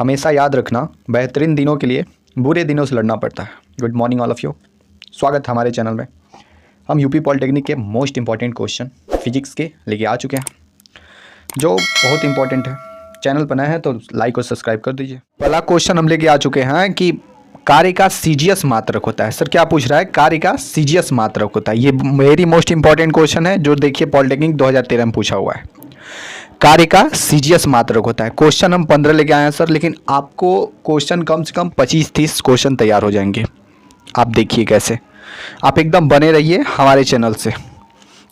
हमेशा याद रखना, बेहतरीन दिनों के लिए बुरे दिनों से लड़ना पड़ता है। Good morning all of you, स्वागत है हमारे चैनल में। हम यूपी पॉलिटेक्निक के मोस्ट इंपॉर्टेंट क्वेश्चन फिजिक्स के लेके आ चुके हैं, जो बहुत इंपॉर्टेंट है। चैनल पर नए हैं तो लाइक और सब्सक्राइब कर दीजिए। पहला क्वेश्चन हम लेके आ चुके हैं कि कार्य का सीजीएस मात्रक होता है। सर क्या पूछ रहा है? कार्य का सीजीएस मात्रक होता है। ये वेरी मोस्ट इंपॉर्टेंट क्वेश्चन है, जो देखिए पॉलिटेक्निक 2013 में पूछा हुआ है। कार्य का सीजीएस मात्रक होता है। क्वेश्चन हम 15 लेके आए हैं सर, लेकिन आपको क्वेश्चन कम से कम 25-30 क्वेश्चन तैयार हो जाएंगे। आप देखिए कैसे, आप एकदम बने रहिए हमारे चैनल से।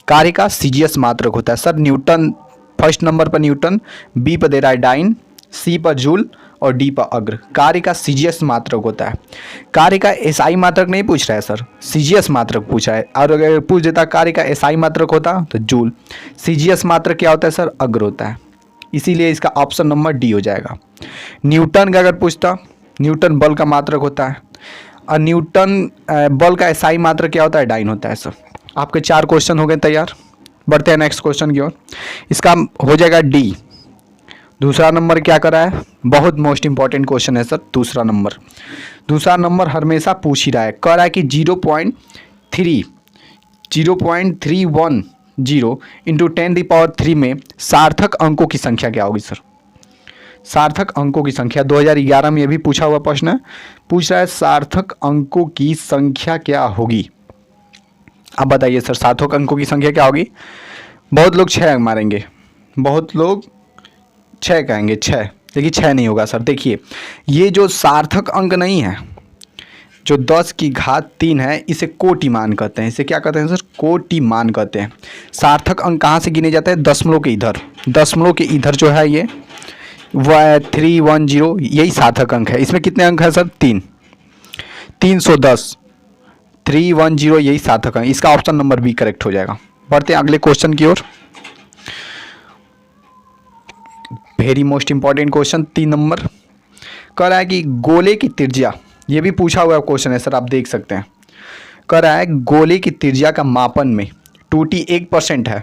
कार्य का सीजीएस मात्रक होता है सर, न्यूटन, फर्स्ट नंबर पर न्यूटन, बी पर दे रहा है डाइन, सी पर जूल और डी पर अग्र। कार्य का सीजीएस मात्रक होता है। कार्य का एसआई मात्रक नहीं पूछ रहा है सर, सीजीएस मात्रक पूछा है। और अगर पूछ देता कार्य का एसआई मात्रक होता तो जूल। सीजीएस मात्रक क्या होता है सर? अग्र होता है। इसीलिए इसका ऑप्शन नंबर डी हो जाएगा। न्यूटन का अगर पूछता, न्यूटन बल का मात्रक होता है, और न्यूटन बल का एसआई मात्रक क्या होता है? डाइन होता है सर। आपके 4 क्वेश्चन हो गए तैयार। बढ़ते हैं नेक्स्ट क्वेश्चन की ओर। इसका हो जाएगा डी। दूसरा नंबर क्या करा है? बहुत मोस्ट इंपॉर्टेंट क्वेश्चन है सर। दूसरा नंबर हमेशा पूछ ही रहा है, कह रहा है कि 0.310 इंटू 10⁻³ में सार्थक अंकों की संख्या क्या होगी सर? सार्थक अंकों की संख्या 2011 में ये भी पूछा हुआ प्रश्न है। पूछ रहा है सार्थक अंकों की संख्या क्या होगी। अब बताइए सर, सार्थक अंकों की संख्या क्या होगी? बहुत लोग 6 अंक मारेंगे, बहुत लोग 6 कहेंगे, 6, देखिए 6 नहीं होगा सर। देखिए ये जो सार्थक अंक नहीं है, जो 10⁻³ है, इसे कोटि मान कहते हैं। इसे क्या कहते हैं सर? कोटि मान कहते हैं। सार्थक अंक कहाँ से गिने जाते हैं? दशमलव के इधर। दशमलव के इधर जो है ये 310, यही सार्थक अंक है। इसमें कितने अंक है सर? 3, 310, 310 यही सार्थक अंक। इसका ऑप्शन नंबर बी करेक्ट हो जाएगा। बढ़ते हैं अगले क्वेश्चन की ओर। वेरी मोस्ट इंपॉर्टेंट क्वेश्चन 3 नंबर कह रहा है कि गोले की त्रिज्या, ये भी पूछा हुआ क्वेश्चन है सर, आप देख सकते हैं। कह रहा है गोले की त्रिज्या का मापन में त्रुटि 1% है,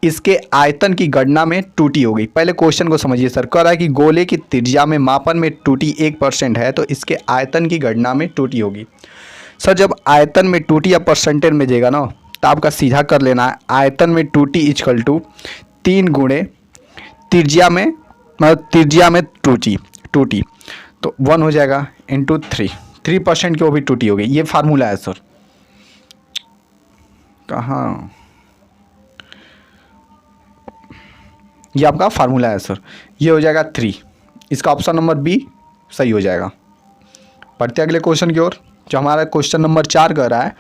इसके आयतन की गणना में त्रुटि होगी। पहले क्वेश्चन को समझिए सर। कह रहा है कि गोले की त्रिज्या में मापन में त्रुटि 1% है, तो इसके आयतन की गणना में त्रुटि होगी। सर जब आयतन में त्रुटि या परसेंटेज में जाएगा ना, तो आपका सीधा कर लेना है, आयतन में त्रुटि इक्वल टू 3 गुणे त्रिज्या में, मतलब त्रिज्या में त्रुटि, तो 1 हो जाएगा इंटू 3% की वो भी त्रुटि होगी। ये फार्मूला है सर। कहाँ? ये आपका फार्मूला है सर। ये हो जाएगा 3। इसका ऑप्शन नंबर बी सही हो जाएगा। बढ़ते अगले क्वेश्चन की ओर, जो हमारा क्वेश्चन नंबर 4 कह रहा है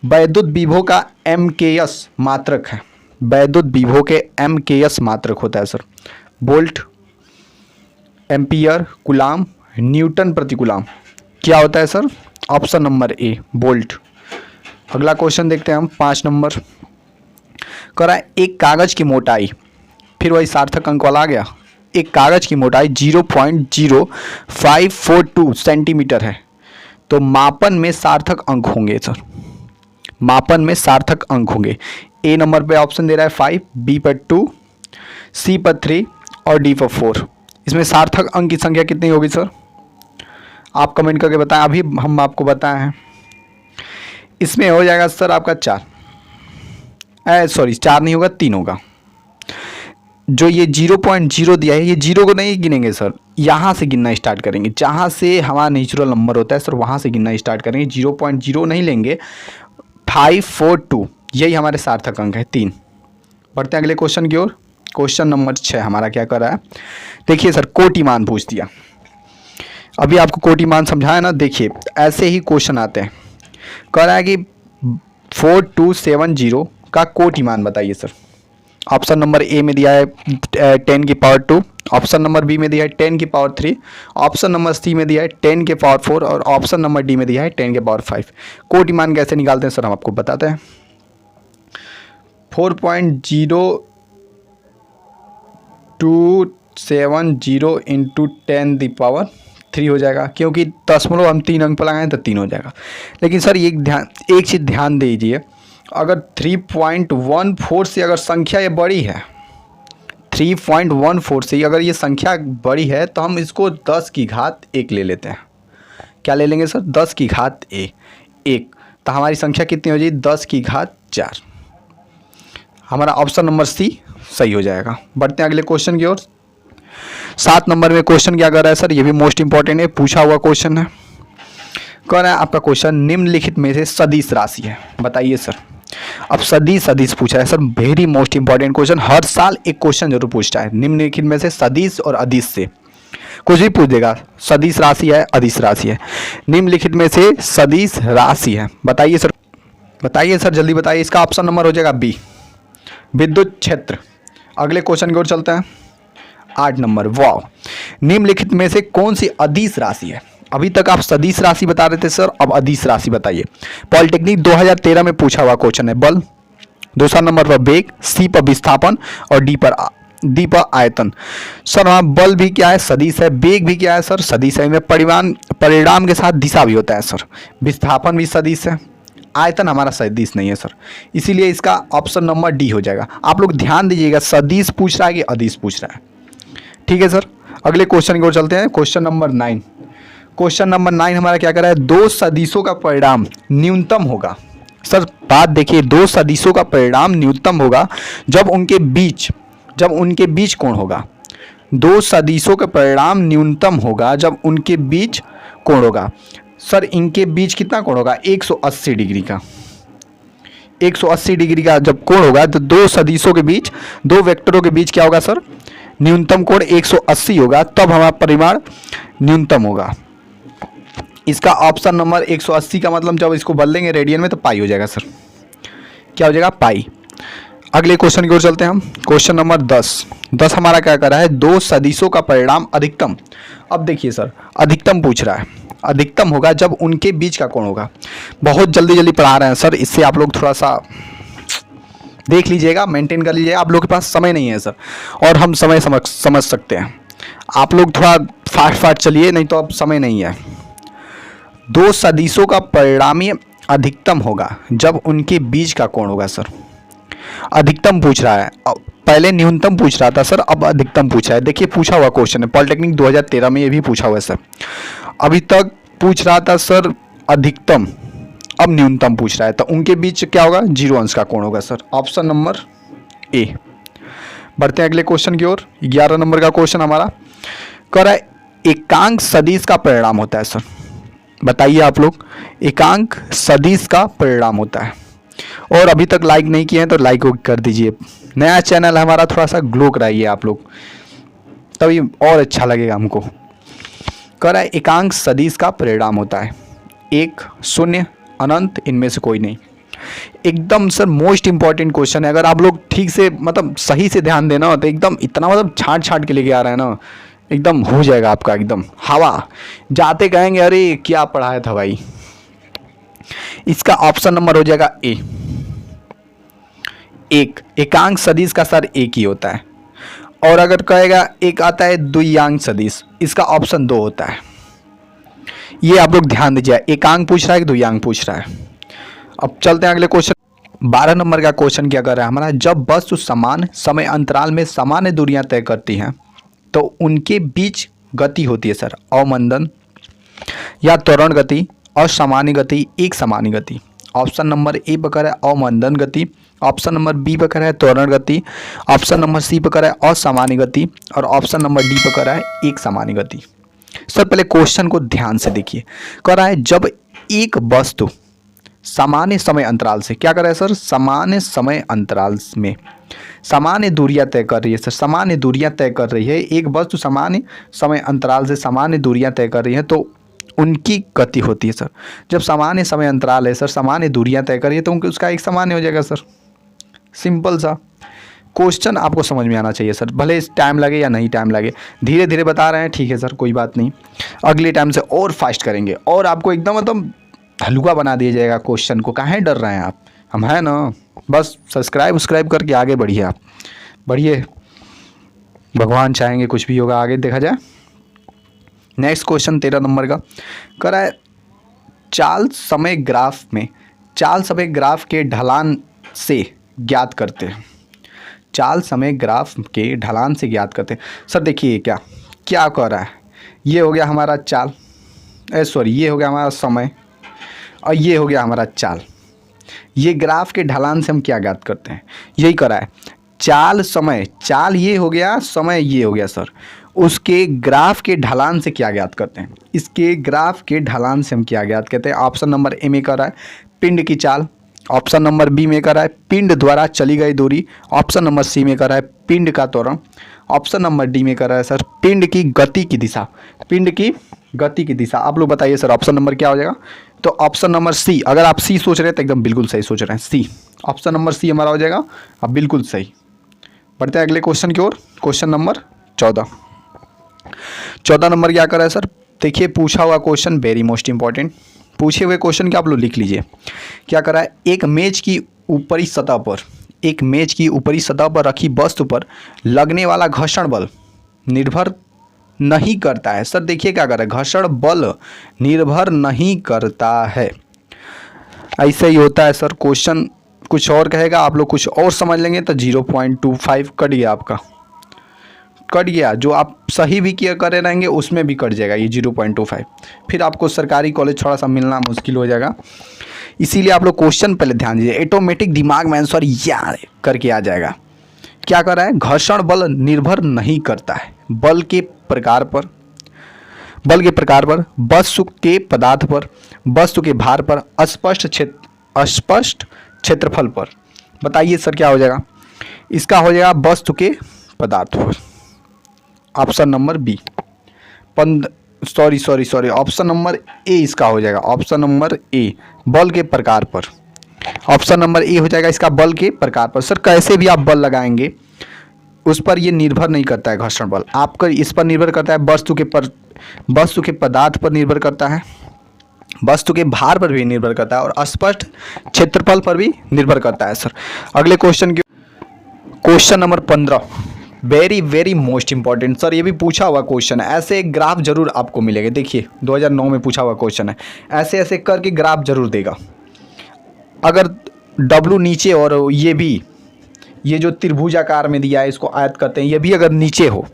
वैद्युत विभव का एमकेएस मात्रक है। वैद्युत विभव के एमकेएस मात्रक होता है sir, volt, ampere, coulomb, Newton प्रति कूलाम। क्या होता है सर? ऑप्शन नंबर ए, वोल्ट। अगला क्वेश्चन देखते हैं हम 5 नंबर। कह रहा है एक कागज की मोटाई, फिर वही सार्थक अंक वाला आ गया। एक कागज की मोटाई 0.0542 सेंटीमीटर है, तो मापन में सार्थक अंक होंगे सर। मापन में सार्थक अंक होंगे। ए नंबर पे ऑप्शन दे रहा है 5, बी पर 2, सी पर 3 और डी पर 4। इसमें सार्थक अंक की संख्या कितनी होगी सर? आप कमेंट करके बताएं, अभी हम आपको बताए हैं। इसमें हो जाएगा सर आपका 4 नहीं होगा, 3 होगा। जो ये 0.0 दिया है, ये 0 को नहीं गिनेंगे सर, यहाँ से गिनना स्टार्ट करेंगे। जहाँ से हमारा नेचुरल नंबर होता है सर, वहाँ से गिनना स्टार्ट करेंगे। 0.0 नहीं लेंगे, 542 यही हमारे सार्थक अंक है, 3। बढ़ते हैं अगले क्वेश्चन की ओर। क्वेश्चन नंबर 6 हमारा क्या कर रहा है? देखिए सर, कोटि मान पूछ दिया। अभी आपको कोटि मान समझाया ना, देखिए ऐसे ही क्वेश्चन आते हैं। कह रहा है कि 4270 का कोटि मान बताइए सर। ऑप्शन नंबर ए में दिया है 10⁻², ऑप्शन नंबर बी में दिया है 10⁻³ ऑप्शन नंबर सी में दिया है 10⁻⁴ और ऑप्शन नंबर डी में दिया है 10⁻⁵। कोटि मान कैसे निकालते हैं सर, हम आपको बताते हैं। 4.0270 इंटू 10⁻³ हो जाएगा, क्योंकि दशमलव हम 3 अंक पर लगाएं तो 3 हो जाएगा। लेकिन सर एक चीज़ ध्यान दीजिए, अगर 3.14 से अगर संख्या ये बड़ी है 3.14 से अगर ये संख्या बड़ी है तो हम इसको 10 की घात 1 ले लेते हैं। क्या ले लेंगे सर? 10 की घात 1। तो हमारी संख्या कितनी हो जाएगी? 10 की घात 4। हमारा ऑप्शन नंबर सी सही हो जाएगा। बढ़ते हैं अगले क्वेश्चन की ओर। 7 नंबर में क्वेश्चन क्या कर रहा है सर? ये भी मोस्ट इंपॉर्टेंट है, पूछा हुआ क्वेश्चन है। कह रहा है आपका क्वेश्चन निम्नलिखित में से सदिश राशि है, बताइए सर। अब सदिश पूछा है sir, very most important question. हर साल एक क्वेश्चन जरूर पूछता है निम्नलिखित में से सदिश और अदिश से कुछ भी पूछ देगा। सदिश राशि है, अदिश राशि है, निम्नलिखित में से सदिश राशि है, बताइए सर। बताइए सर, जल्दी बताइए। इसका ऑप्शन नंबर हो जाएगा बी, विद्युत क्षेत्र। अगले क्वेश्चन की ओर चलते हैं। 8 नंबर, वाह, निम्नलिखित में से कौन सी अदिश राशि है? अभी तक आप सदिश राशि बता रहे थे सर, अब अदिश राशि बताइए। पॉलिटेक्निक 2013 में पूछा हुआ क्वेश्चन है। बल, दूसरा नंबर पर वेग, सी पर विस्थापन और डी पर आयतन। सर वहाँ बल भी क्या है? सदिश है। वेग भी क्या है सर? सदिश है। परिणाम के साथ दिशा भी होता है सर। विस्थापन भी सदिश है। आयतन हमारा सदिश नहीं है सर, इसीलिए इसका ऑप्शन नंबर डी हो जाएगा। आप लोग ध्यान दीजिएगा, सदिश पूछ रहा है कि अदिश पूछ रहा है, ठीक है सर। अगले क्वेश्चन की ओर चलते हैं। Question number 9। क्वेश्चन नंबर 9 हमारा क्या कर रहा है? दो सदिशों का परिणाम न्यूनतम होगा। सर बात देखिए, दो सदिशों का परिणाम न्यूनतम होगा जब उनके बीच कोण होगा। दो सदिशों का परिणाम न्यूनतम होगा जब उनके बीच कोण होगा। सर इनके बीच कितना कोण होगा? 180 डिग्री का। 180 डिग्री का जब कोण होगा तो दो सदिशों के बीच, दो वेक्टरों के बीच क्या होगा सर? न्यूनतम कोण 180 होगा, तब हमारा परिमाण न्यूनतम होगा। इसका ऑप्शन नंबर 180 का मतलब जब इसको बदल देंगे रेडियन में तो पाई हो जाएगा सर। क्या हो जाएगा? पाई। अगले क्वेश्चन की ओर चलते हैं हम। क्वेश्चन नंबर 10 हमारा क्या कर रहा है? दो सदिशों का परिणाम अधिकतम। अब देखिए सर, अधिकतम पूछ रहा है। अधिकतम होगा जब उनके बीच का कोण होगा। बहुत जल्दी पढ़ा रहे हैं सर, इससे आप लोग थोड़ा सा देख लीजिएगा, मेंटेन कर लीजिएगा। आप लोग के पास समय नहीं है सर, और हम समय समझ सकते हैं। आप लोग थोड़ा फास्ट चलिए, नहीं तो अब समय नहीं है। दो सदिशों का परिणामी अधिकतम होगा जब उनके बीच का कोण होगा सर। अधिकतम पूछ रहा है, पहले न्यूनतम पूछ रहा था सर, अब अधिकतम पूछा है। देखिए पूछा हुआ क्वेश्चन है, पॉलिटेक्निक 2013 में ये भी पूछा हुआ है सर। अभी तक पूछ रहा था सर अधिकतम, अब न्यूनतम पूछ रहा है, तो उनके बीच क्या होगा? 0 अंश का कोण होगा सर। ऑप्शन नंबर ए। बढ़ते हैं अगले क्वेश्चन की ओर। 11 नंबर का क्वेश्चन हमारा कह रहा है एकांक सदिश का परिणाम होता है सर। बताइए आप लोग, एकांक सदिश का परिणाम होता है। और अभी तक लाइक नहीं किए हैं तो लाइक कर दीजिए। नया चैनल है हमारा, थोड़ा सा ग्लो कराइए आप लोग, तभी और अच्छा लगेगा हमको। कह रहा है एकांक सदिश का परिणाम होता है 1, 0, अनंत, इनमें से कोई नहीं। एकदम सर मोस्ट इंपॉर्टेंट क्वेश्चन है। अगर आप लोग ठीक से मतलब सही से ध्यान देना तो एकदम इतना मतलब छांट के लेके आ रहा है ना, एकदम हो जाएगा आपका एकदम हवा। जाते कहेंगे अरे क्या पढ़ाया था भाई। इसका ऑप्शन नंबर हो जाएगा ए। एकांक सदिश का सर एक ही होता है। और अगर कहेगा एक आता है द्वियांक सदिश, इसका ऑप्शन 2 होता है। ये आप लोग ध्यान दीजिए, एकांक पूछ रहा है कि द्वियांक पूछ रहा है। अब चलते हैं अगले क्वेश्चन। 12 नंबर का क्वेश्चन क्या कर रहा है हमारा? जब वस्तु समान समय अंतराल में सामान्य दूरियां तय करती हैं तो उनके बीच गति होती है सर अवमंदन या त्वरण गति और सामान्य गति, एक सामान्य गति। ऑप्शन नंबर ए पर कर है अवमंदन गति, ऑप्शन नंबर बी पर कर है त्वरण गति, ऑप्शन नंबर सी पर कर है असामान्य गति और ऑप्शन नंबर डी पर कर है एक सामान्य गति। सर पहले क्वेश्चन को ध्यान से देखिए। कह रहा है जब एक वस्तु सामान्य समय अंतराल से क्या कर रहा है सर? सामान्य समय अंतराल में सामान्य दूरियां तय कर रही है सर। सामान्य दूरियां तय कर रही है, एक वस्तु सामान्य समय अंतराल से सामान्य दूरियां तय कर रही है तो उनकी गति होती है सर। जब सामान्य समय अंतराल है सर, सामान्य दूरियां तय कर रही है तो उसका एक सामान्य हो जाएगा सर। सिंपल सा क्वेश्चन आपको समझ में आना चाहिए सर, भले टाइम लगे या नहीं टाइम लगे। धीरे धीरे बता रहे हैं, ठीक है सर, कोई बात नहीं। अगले टाइम से और फास्ट करेंगे और आपको एकदम मतलब हलवा बना दिया जाएगा क्वेश्चन को। काहे डर रहे हैं आप? हम हैं ना, बस सब्सक्राइब करके आगे बढ़िए। आप बढ़िए, भगवान चाहेंगे कुछ भी होगा, आगे देखा जाए। नेक्स्ट क्वेश्चन 13 नंबर का कह रहा है चाल समय ग्राफ के ढलान से ज्ञात करते हैं। चाल समय ग्राफ के ढलान से ज्ञात करते हैं। सर देखिए क्या क्या कह रहा है, ये हो गया हमारा चाल, ये हो गया हमारा समय और ये हो गया हमारा चाल। ये ग्राफ के ढलान से हम क्या ज्ञात करते हैं, यही करा है। चाल समय, चाल ये हो गया, समय ये हो गया सर। उसके ग्राफ के ढलान से क्या ज्ञात करते हैं, इसके ग्राफ के ढलान से हम क्या ज्ञात करते हैं। ऑप्शन नंबर ए में करा है पिंड की चाल, ऑप्शन नंबर बी में करा है पिंड द्वारा चली गई दूरी, ऑप्शन नंबर सी में करा है पिंड का त्वरण, ऑप्शन नंबर डी में करा है सर पिंड की गति की दिशा। पिंड की गति की दिशा। आप लोग बताइए सर ऑप्शन नंबर क्या हो जाएगा। तो ऑप्शन नंबर सी, अगर आप सी सोच रहे हैं तो एकदम बिल्कुल सही सोच रहे हैं, सी, ऑप्शन नंबर सी हमारा हो जाएगा। अब बिल्कुल सही। बढ़ते हैं अगले क्वेश्चन की ओर। क्वेश्चन नंबर 14 नंबर क्या कर रहा है सर, देखिए पूछा हुआ क्वेश्चन वेरी मोस्ट इंपॉर्टेंट। पूछे हुए क्वेश्चन क्या आप लोग लिख लीजिए। क्या कर रहा है, एक मेज की ऊपरी सतह पर, एक मेज की ऊपरी सतह पर रखी वस्तु पर लगने वाला घर्षण बल निर्भर नहीं करता है। सर देखिए क्या कर रहा है, घर्षण बल निर्भर नहीं करता है। ऐसे ही होता है सर। क्वेश्चन कुछ और कहेगा, आप लोग कुछ और समझ लेंगे तो 0.25 कट गया आपका, कट गया। जो आप सही भी किया करे रहेंगे उसमें भी कट जाएगा ये 0.25। फिर आपको सरकारी कॉलेज थोड़ा सा मिलना मुश्किल हो जाएगा। इसीलिए आप लोग क्वेश्चन पहले ध्यान दीजिए, ऑटोमेटिक दिमाग में आंसर याद करके आ जाएगा। क्या कर रहा है, घर्षण बल निर्भर नहीं करता है बल के प्रकार पर, बल के प्रकार पर, वस्तु के पदार्थ पर, वस्तु के भार पर, अस्पष्ट क्षेत्रफल पर। बताइए सर क्या हो जाएगा, इसका हो जाएगा वस्तु के पदार्थ पर। Option number B, sorry option number A इसका हो जाएगा। ऑप्शन नंबर ए बल के प्रकार पर, ऑप्शन नंबर ए हो जाएगा इसका बल के प्रकार पर। सर कैसे भी आप बल लगाएंगे उस पर ये निर्भर नहीं करता है घर्षण बल, आपका इस पर निर्भर करता है वस्तु के पदार्थ पर निर्भर करता है, वस्तु के भार पर भी निर्भर करता है और अस्पष्ट क्षेत्रफल पर भी निर्भर करता है। सर अगले क्वेश्चन की, question number 15 very most important. Sir ये भी पूछा हुआ क्वेश्चन है, ऐसे एक ग्राफ जरूर आपको मिलेगा। देखिए 2009 में पूछा हुआ क्वेश्चन है, ऐसे ऐसे करके ग्राफ जरूर देगा। अगर W नीचे और ये जो त्रिभुजाकार में दिया है इसको आयत करते हैं, ये भी अगर नीचे हो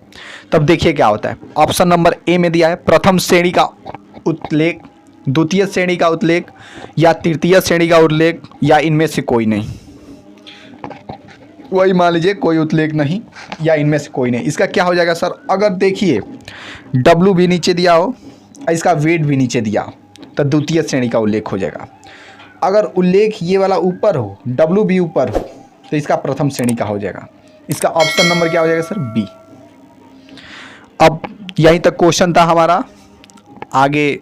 तब देखिए क्या होता है। ऑप्शन नंबर ए में दिया है प्रथम श्रेणी का उत्लेख, द्वितीय श्रेणी का उत्लेख या तृतीय श्रेणी का उत्लेख या इनमें से कोई नहीं। वही मान लीजिए कोई उत्लेख नहीं या इनमें से कोई नहीं। इसका क्या हो जाएगा सर, अगर देखिए W भी नीचे दिया हो, इसका वेट भी नीचे दिया हो तो द्वितीय श्रेणी का उल्लेख हो जाएगा। अगर उल्लेख ये वाला ऊपर हो, W भी ऊपर हो तो इसका प्रथम श्रेणी का हो जाएगा। इसका ऑप्शन नंबर क्या हो जाएगा सर, बी। अब यहीं तक क्वेश्चन था हमारा, आगे